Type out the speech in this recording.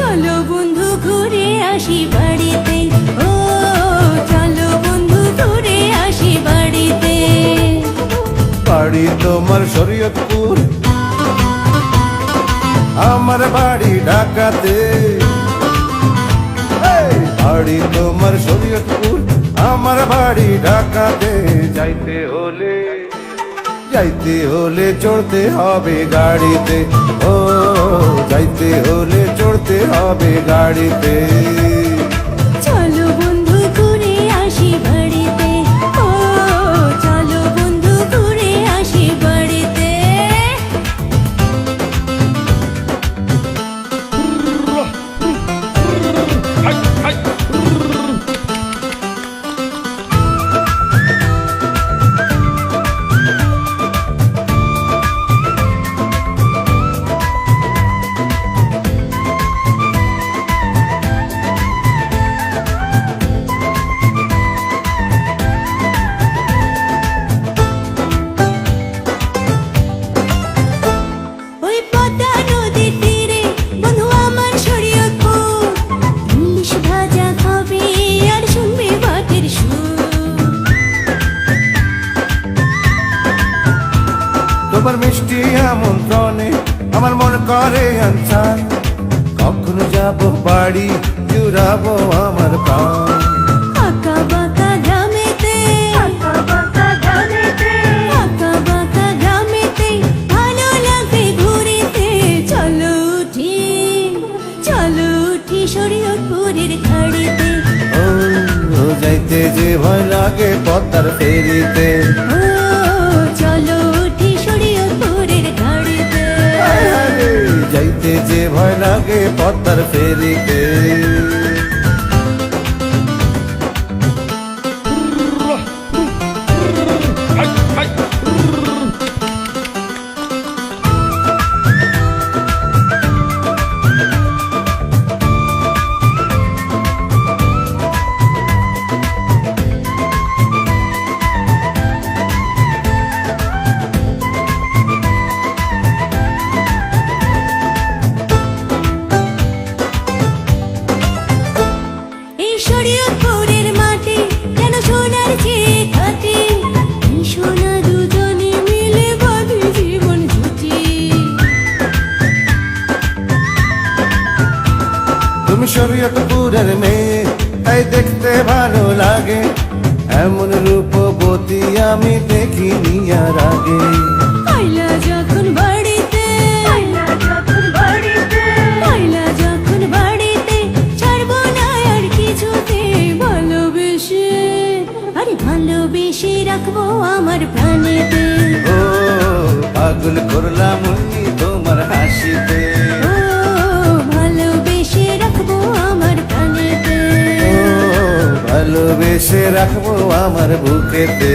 চলো বন্ধু ঘুরে আসি বাড়িতে, ও চলো বন্ধু ঘুরে আসি বাড়িতে। বাড়ি তোমার শরীয়তপুর, আমার বাড়ি ঢাকাতে। বাড়ি তোমার শরীয়তপুর, আমার বাড়ি ঢাকাতে। যাইতে হলে চড়তে হবে গাড়িতে, ও যাইতে হলে চড়তে হবে গাড়িতে। চলো বন্ধু ঘুরে আসি বাড়িতে, ও চলো বন্ধু ঘুরে আসি বাড়িতে। ওই পদ্মা নদীর তীরে বন্ধু আমার শরীয়তপুর, ইলিশ ভাজা খাবে আর শুনবে বাটের সুর। তোমার মিষ্টি আমন্ত্রণে আমার মন করে আনসান, কখনো যাব বাড়ি জুড়াবো আমার প্রাণ। আঁকা বাঁকা গ্রামেতে, আঁকা বাঁকা গ্রামেতে ভালো লাগে ঘুরিতে। চলো উঠি শরীয়তপুরের ঘাড়িতে, ও যাইতে যে ভয় লাগে পদ্মার ফেরিতে। ও চলো উঠি শরীয়তপুরের ঘাড়িতে। যাইতে যে ভয় লাগে পদ্মার ফেরিতে। এই শরীয়তপুরের মাটি যেন সোনার চেয়ে খাঁটি, এই সোনা দুজনে মিলে বাঁধে জীবন জুটি। তুমি শরীয়তপুরের মেয়ে, তাই দেখতে ভালো লাগে। এমন রূপবতী আমি দেখিনি আর আগে। আইলা যখন বাড়িতে, ছাড়বো না আর কিছুতে। ভালোবেসে রাখবো আমার প্রাণেতে, ও পাগল করলাম উনি তোমার হাসিতে। ও ভালোবেসে রাখবো আমার প্রাণেতে, ও ভালোবেসে রাখবো আমার বুকেতে।